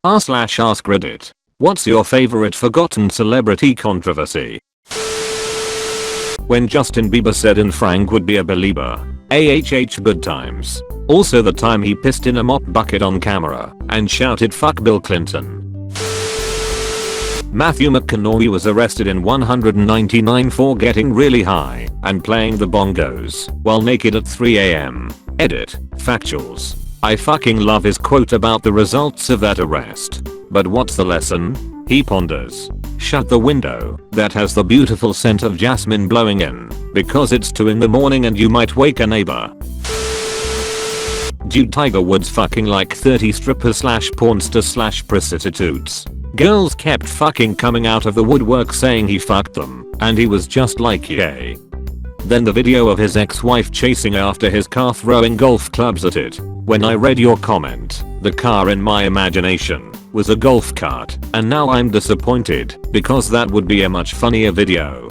r/AskReddit. What's your favorite forgotten celebrity controversy? When Justin Bieber said and Frank would be a belieber. AHH good times. Also the time he pissed in a mop bucket on camera and shouted fuck Bill Clinton. Matthew McConaughey was arrested in 199 for getting really high and playing the bongos while naked at 3 AM. Edit. Factuals. I fucking love his quote about the results of that arrest. But what's the lesson? He ponders. Shut the window that has the beautiful scent of jasmine blowing in because it's 2 in the morning and you might wake a neighbor. Dude, Tiger Woods fucking like 30 strippers / pornsters / prostitutes. Girls kept fucking coming out of the woodwork saying he fucked them and he was just like yay. Then the video of his ex-wife chasing after his car throwing golf clubs at it. When I read your comment, the car in my imagination was a golf cart and now I'm disappointed because that would be a much funnier video.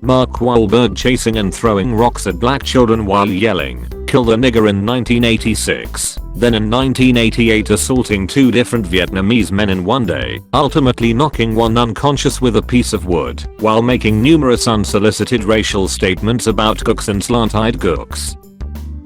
Mark Wahlberg chasing and throwing rocks at black children while yelling, "Kill the nigger" in 1986. Then in 1988 assaulting 2 different Vietnamese men in one day, ultimately knocking one unconscious with a piece of wood while making numerous unsolicited racial statements about cooks and slant-eyed cooks.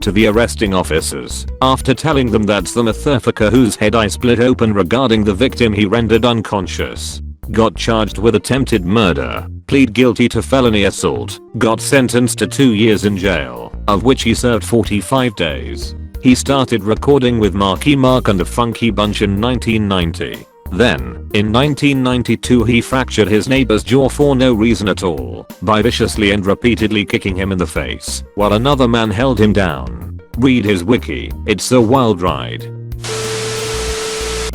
To the arresting officers, after telling them that's the motherfucker whose head I split open regarding the victim he rendered unconscious. Got charged with attempted murder, plead guilty to felony assault, got sentenced to 2 years in jail, of which he served 45 days. He started recording with Marky Mark and a Funky Bunch in 1990. Then, in 1992 he fractured his neighbor's jaw for no reason at all by viciously and repeatedly kicking him in the face while another man held him down. Read his wiki, it's a wild ride.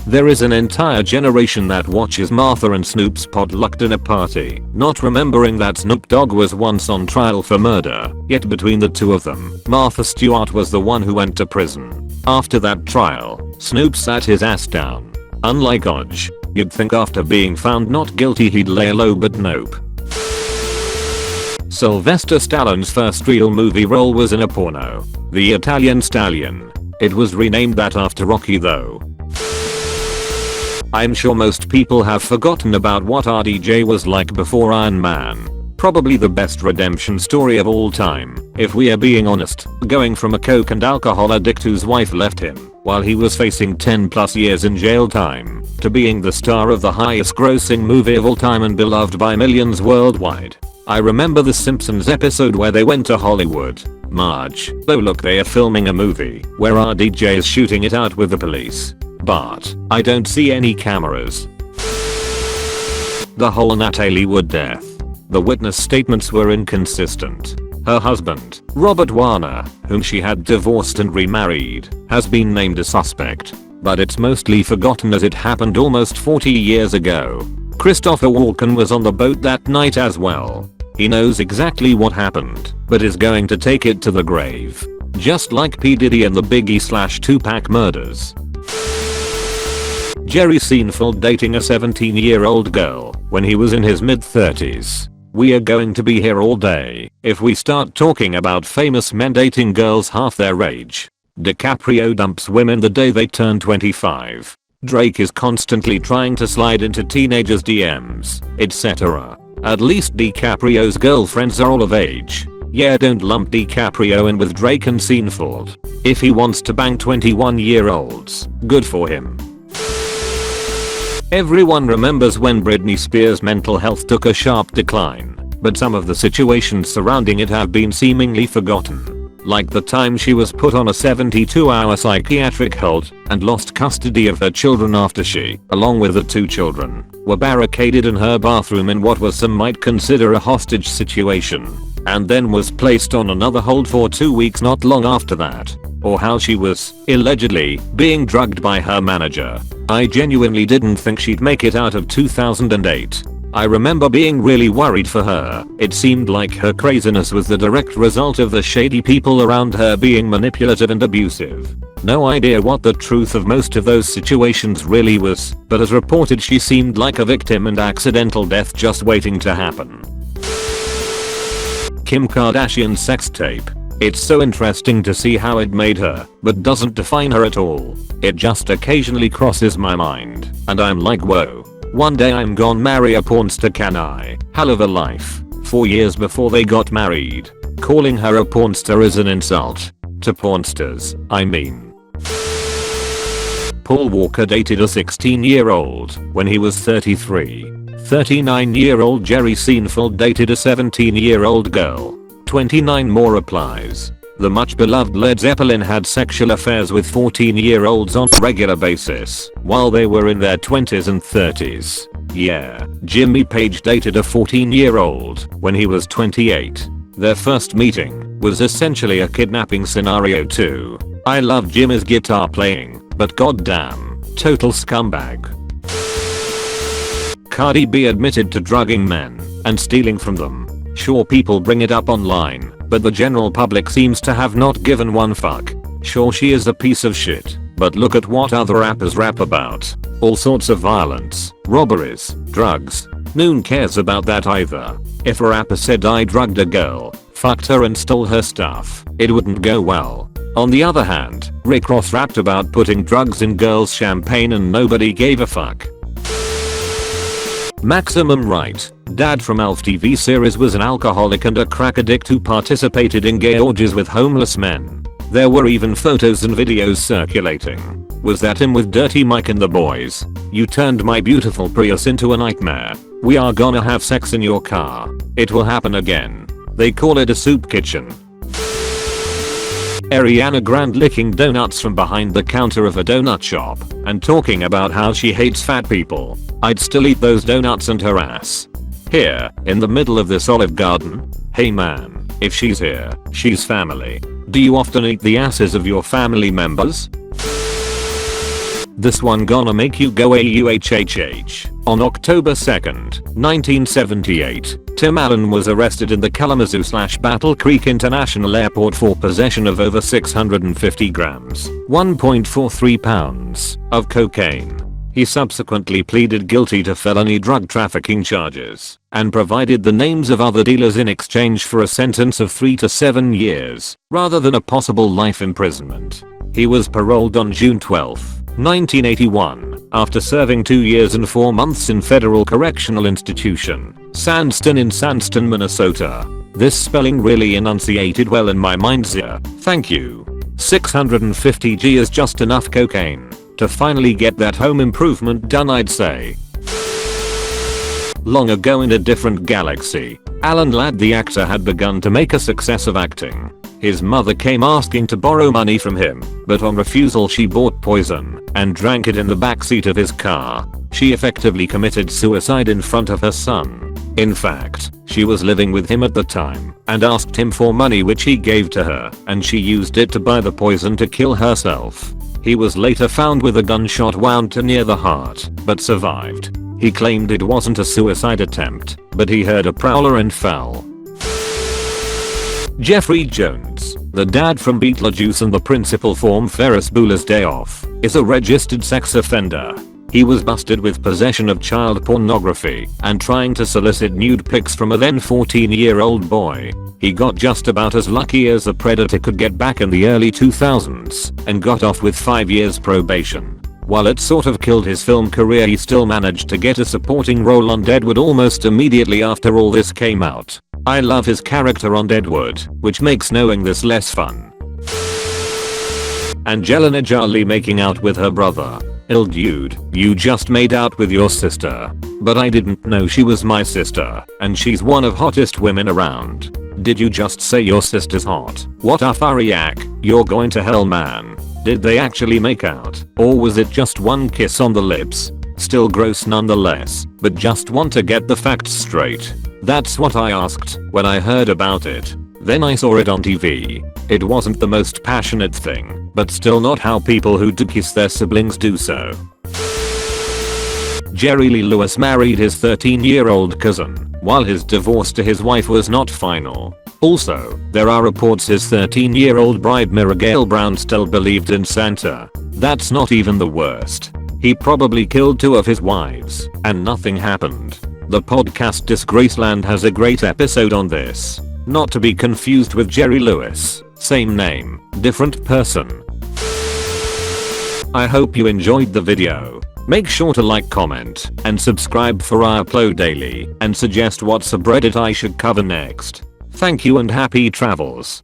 There is an entire generation that watches Martha and Snoop's potluck dinner party, not remembering that Snoop Dogg was once on trial for murder, yet between the two of them, Martha Stewart was the one who went to prison. After that trial, Snoop sat his ass down. Unlike Odge, you'd think after being found not guilty he'd lay low, but nope. Sylvester Stallone's first real movie role was in a porno, The Italian Stallion. It was renamed that after Rocky though. I'm sure most people have forgotten about what RDJ was like before Iron Man. Probably the best redemption story of all time, if we are being honest, going from a coke and alcohol addict whose wife left him while he was facing 10+ years in jail time, to being the star of the highest grossing movie of all time and beloved by millions worldwide. I remember the Simpsons episode where they went to Hollywood. Marge, oh look, they are filming a movie where RDJ is shooting it out with the police. But I don't see any cameras. The whole Natalie Wood death. The witness statements were inconsistent. Her husband, Robert Warner, whom she had divorced and remarried, has been named a suspect. But it's mostly forgotten as it happened almost 40 years ago. Christopher Walken was on the boat that night as well. He knows exactly what happened, but is going to take it to the grave. Just like P. Diddy and the Biggie / Tupac murders. Jerry Seinfeld dating a 17-year-old girl when he was in his mid-30s. We are going to be here all day if we start talking about famous men dating girls half their age. DiCaprio dumps women the day they turn 25. Drake is constantly trying to slide into teenagers' DMs, etc. At least DiCaprio's girlfriends are all of age. Yeah, don't lump DiCaprio in with Drake and Seinfeld. If he wants to bang 21-year-olds, good for him. Everyone remembers when Britney Spears' mental health took a sharp decline, but some of the situations surrounding it have been seemingly forgotten. Like the time she was put on a 72-hour psychiatric hold and lost custody of her children after she, along with the 2 children, were barricaded in her bathroom in what was some might consider a hostage situation, and then was placed on another hold for 2 weeks not long after that. Or how she was, allegedly, being drugged by her manager. I genuinely didn't think she'd make it out of 2008. I remember being really worried for her. It seemed like her craziness was the direct result of the shady people around her being manipulative and abusive. No idea what the truth of most of those situations really was, but as reported she seemed like a victim and accidental death just waiting to happen. Kim Kardashian's sex tape. It's so interesting to see how it made her, but doesn't define her at all. It just occasionally crosses my mind, and I'm like, whoa. One day I'm gon' marry a pornster, can I? Hell of a life. 4 years before they got married. Calling her a pornster is an insult. To pornsters, I mean. Paul Walker dated a 16-year-old when he was 33. 39-year-old Jerry Seinfeld dated a 17-year-old girl. 29 more applies. The much beloved Led Zeppelin had sexual affairs with 14-year-olds on a regular basis while they were in their 20s and 30s. Yeah, Jimmy Page dated a 14-year-old when he was 28. Their first meeting was essentially a kidnapping scenario too. I love Jimmy's guitar playing, but goddamn, total scumbag. Cardi B admitted to drugging men and stealing from them. Sure, people bring it up online, but the general public seems to have not given one fuck. Sure, she is a piece of shit, but look at what other rappers rap about. All sorts of violence, robberies, drugs. No one cares about that either. If a rapper said I drugged a girl, fucked her and stole her stuff, it wouldn't go well. On the other hand, Rick Ross rapped about putting drugs in girls' champagne and nobody gave a fuck. Maximum Right, dad from ALF TV series, was an alcoholic and a crack addict who participated in gay orgies with homeless men. There were even photos and videos circulating. Was that him with Dirty Mike and the boys? You turned my beautiful Prius into a nightmare. We are gonna have sex in your car. It will happen again. They call it a soup kitchen. Ariana Grande licking donuts from behind the counter of a donut shop and talking about how she hates fat people. I'd still eat those donuts and her ass. Here, in the middle of this Olive Garden? Hey man, if she's here, she's family. Do you often eat the asses of your family members? This one gonna make you go AUHHH. On October 2nd, 1978, Tim Allen was arrested in the Kalamazoo/Battle Creek International Airport for possession of over 650 grams, 1.43 pounds, of cocaine. He subsequently pleaded guilty to felony drug trafficking charges and provided the names of other dealers in exchange for a sentence of 3 to 7 years, rather than a possible life imprisonment. He was paroled on June 12, 1981, after serving 2 years and 4 months in Federal Correctional Institution, Sandston in Sandston, Minnesota. This spelling really enunciated well in my mind's ear, thank you. 650g is just enough cocaine to finally get that home improvement done, I'd say. Long ago in a different galaxy, Alan Ladd the actor had begun to make a success of acting. His mother came asking to borrow money from him, but on refusal she bought poison and drank it in the backseat of his car. She effectively committed suicide in front of her son. In fact, she was living with him at the time and asked him for money, which he gave to her, and she used it to buy the poison to kill herself. He was later found with a gunshot wound to near the heart, but survived. He claimed it wasn't a suicide attempt, but he heard a prowler and fell. Jeffrey Jones, the dad from Beetlejuice and the principal from Ferris Bueller's Day Off, is a registered sex offender. He was busted with possession of child pornography and trying to solicit nude pics from a then 14-year-old boy. He got just about as lucky as a predator could get back in the early 2000s and got off with 5 years probation. While it sort of killed his film career, he still managed to get a supporting role on Deadwood almost immediately after all this came out. I love his character on Deadwood, which makes knowing this less fun. Angelina Jolie making out with her brother. Ill dude, you just made out with your sister. But I didn't know she was my sister, and she's one of hottest women around. Did you just say your sister's hot? What a furriac, you're going to hell, man. Did they actually make out, or was it just one kiss on the lips? Still gross nonetheless, but just want to get the facts straight. That's what I asked when I heard about it. Then I saw it on TV. It wasn't the most passionate thing, but still not how people who do kiss their siblings do so. Jerry Lee Lewis married his 13-year-old cousin, while his divorce to his wife was not final. Also, there are reports his 13-year-old bride Miragail Brown still believed in Santa. That's not even the worst. He probably killed 2 of his wives, and nothing happened. The podcast Disgraceland has a great episode on this. Not to be confused with Jerry Lewis. Same name, different person. I hope you enjoyed the video. Make sure to like, comment, and subscribe for I upload daily, and suggest what subreddit I should cover next. Thank you and happy travels.